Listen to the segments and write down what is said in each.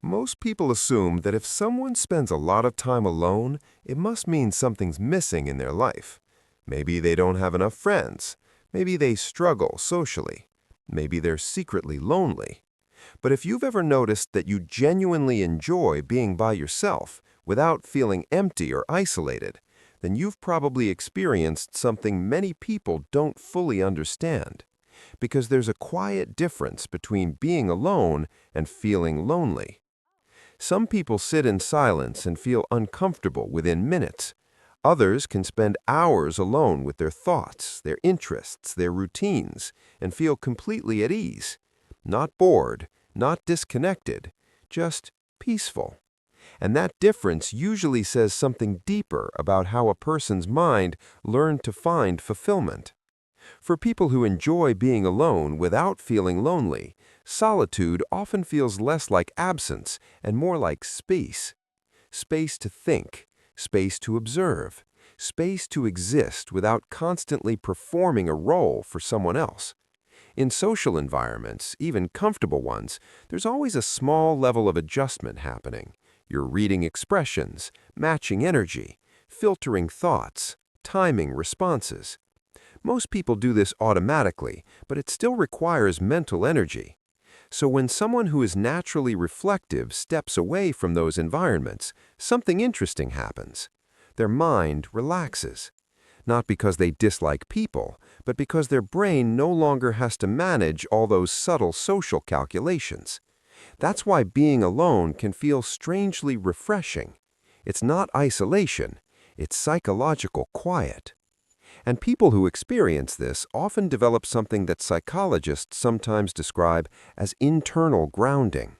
Most people assume that if someone spends a lot of time alone, it must mean something's missing in their life. Maybe they don't have enough friends. Maybe they struggle socially. Maybe they're secretly lonely. But if you've ever noticed that you genuinely enjoy being by yourself without feeling empty or isolated, then you've probably experienced something many people don't fully understand. Because there's a quiet difference between being alone and feeling lonely. Some people sit in silence and feel uncomfortable within minutes. Others can spend hours alone with their thoughts, their interests, their routines, and feel completely at ease. Not bored, not disconnected, just peaceful. And that difference usually says something deeper about how a person's mind learned to find fulfillment. For people who enjoy being alone without feeling lonely, solitude often feels less like absence and more like space. Space to think, space to observe, space to exist without constantly performing a role for someone else. In social environments, even comfortable ones, there's always a small level of adjustment happening. You're reading expressions, matching energy, filtering thoughts, timing responses. Most people do this automatically, but it still requires mental energy. So when someone who is naturally reflective steps away from those environments, something interesting happens. Their mind relaxes. Not because they dislike people, but because their brain no longer has to manage all those subtle social calculations. That's why being alone can feel strangely refreshing. It's not isolation, it's psychological quiet. And people who experience this often develop something that psychologists sometimes describe as internal grounding.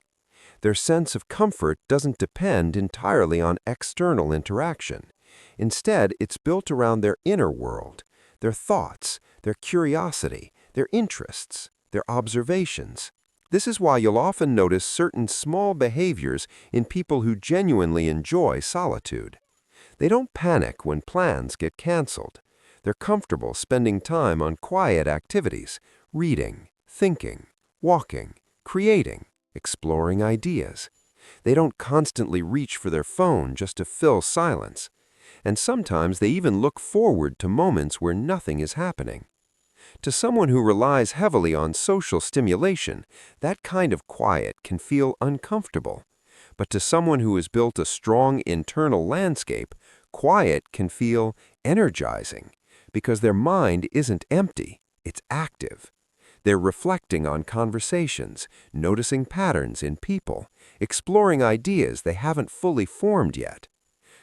Their sense of comfort doesn't depend entirely on external interaction. Instead, it's built around their inner world, their thoughts, their curiosity, their interests, their observations. This is why you'll often notice certain small behaviors in people who genuinely enjoy solitude. They don't panic when plans get canceled. They're comfortable spending time on quiet activities, reading, thinking, walking, creating, exploring ideas. They don't constantly reach for their phone just to fill silence. And sometimes they even look forward to moments where nothing is happening. To someone who relies heavily on social stimulation, that kind of quiet can feel uncomfortable. But to someone who has built a strong internal landscape, quiet can feel energizing. Because their mind isn't empty, it's active. They're reflecting on conversations, noticing patterns in people, exploring ideas they haven't fully formed yet.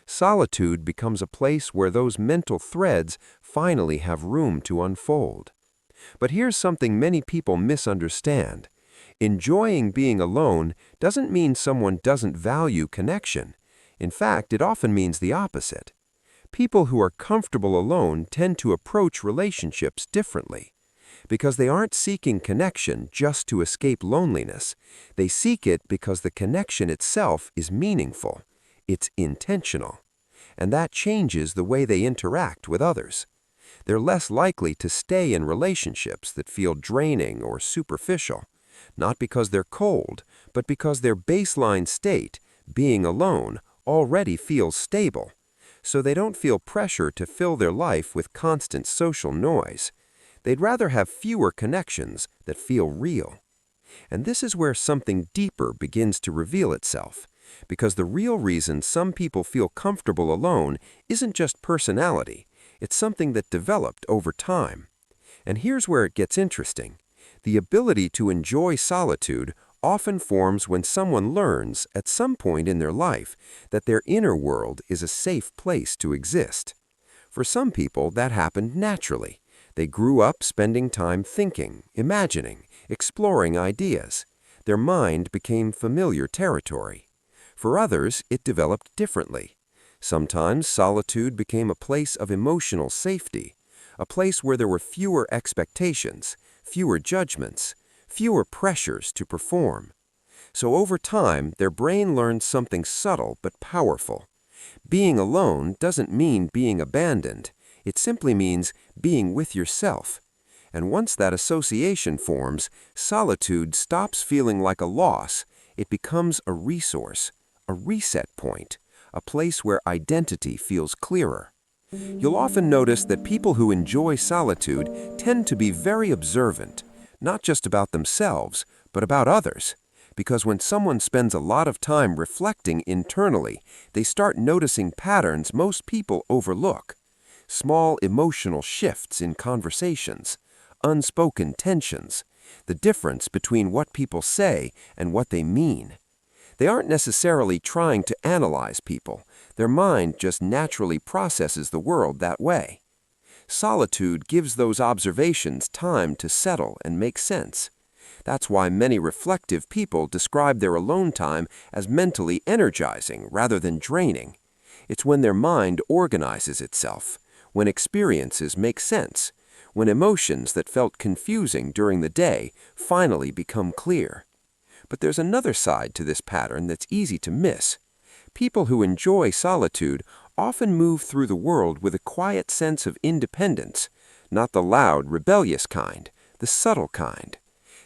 Solitude becomes a place where those mental threads finally have room to unfold. But here's something many people misunderstand. Enjoying being alone doesn't mean someone doesn't value connection. In fact, it often means the opposite. People who are comfortable alone tend to approach relationships differently. Because they aren't seeking connection just to escape loneliness. They seek it because the connection itself is meaningful. It's intentional. And that changes the way they interact with others. They're less likely to stay in relationships that feel draining or superficial. Not because they're cold, but because their baseline state, being alone, already feels stable. So they don't feel pressure to fill their life with constant social noise. They'd rather have fewer connections that feel real. And this is where something deeper begins to reveal itself, because the real reason some people feel comfortable alone isn't just personality, it's something that developed over time. And here's where it gets interesting. The ability to enjoy solitude often forms when someone learns, at some point in their life, that their inner world is a safe place to exist. For some people, that happened naturally. They grew up spending time thinking, imagining, exploring ideas. Their mind became familiar territory. For others, it developed differently. Sometimes solitude became a place of emotional safety, a place where there were fewer expectations, fewer judgments, fewer pressures to perform. So over time, their brain learned something subtle but powerful. Being alone doesn't mean being abandoned. It simply means being with yourself. And once that association forms, solitude stops feeling like a loss. It becomes a resource, a reset point, a place where identity feels clearer. You'll often notice that people who enjoy solitude tend to be very observant, not just about themselves, but about others. Because when someone spends a lot of time reflecting internally, they start noticing patterns most people overlook. Small emotional shifts in conversations, unspoken tensions, the difference between what people say and what they mean. They aren't necessarily trying to analyze people. Their mind just naturally processes the world that way. Solitude gives those observations time to settle and make sense. That's why many reflective people describe their alone time as mentally energizing rather than draining. It's when their mind organizes itself, when experiences make sense, when emotions that felt confusing during the day finally become clear. But there's another side to this pattern that's easy to miss. People who enjoy solitude often move through the world with a quiet sense of independence, not the loud, rebellious kind, the subtle kind.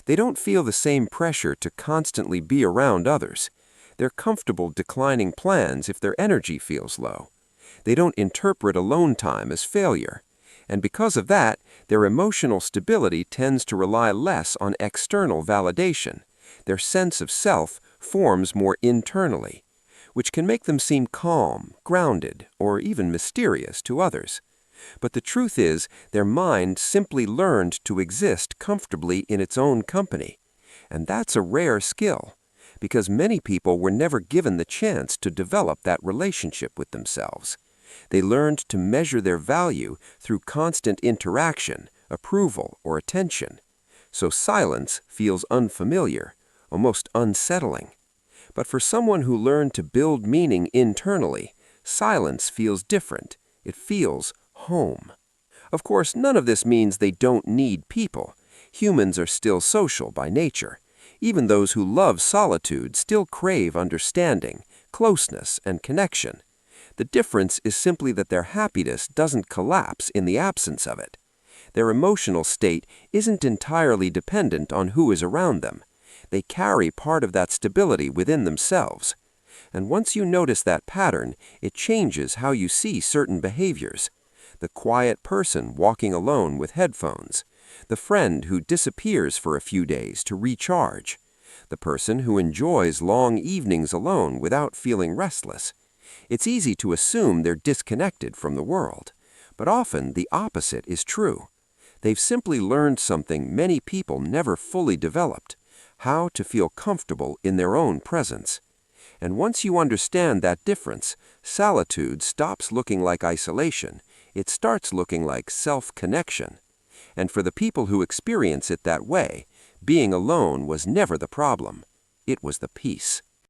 They don't feel the same pressure to constantly be around others. They're comfortable declining plans if their energy feels low. They don't interpret alone time as failure. And because of that, their emotional stability tends to rely less on external validation. Their sense of self forms more internally, which can make them seem calm, grounded, or even mysterious to others. But the truth is, their mind simply learned to exist comfortably in its own company. And that's a rare skill, because many people were never given the chance to develop that relationship with themselves. They learned to measure their value through constant interaction, approval, or attention. So silence feels unfamiliar, almost unsettling. But for someone who learned to build meaning internally, silence feels different. It feels home. Of course, none of this means they don't need people. Humans are still social by nature. Even those who love solitude still crave understanding, closeness, and connection. The difference is simply that their happiness doesn't collapse in the absence of it. Their emotional state isn't entirely dependent on who is around them. They carry part of that stability within themselves. And once you notice that pattern, it changes how you see certain behaviors. The quiet person walking alone with headphones. The friend who disappears for a few days to recharge. The person who enjoys long evenings alone without feeling restless. It's easy to assume they're disconnected from the world. But often the opposite is true. They've simply learned something many people never fully developed: how to feel comfortable in their own presence. And once you understand that difference, solitude stops looking like isolation. It starts looking like self-connection. And for the people who experience it that way, being alone was never the problem. It was the peace.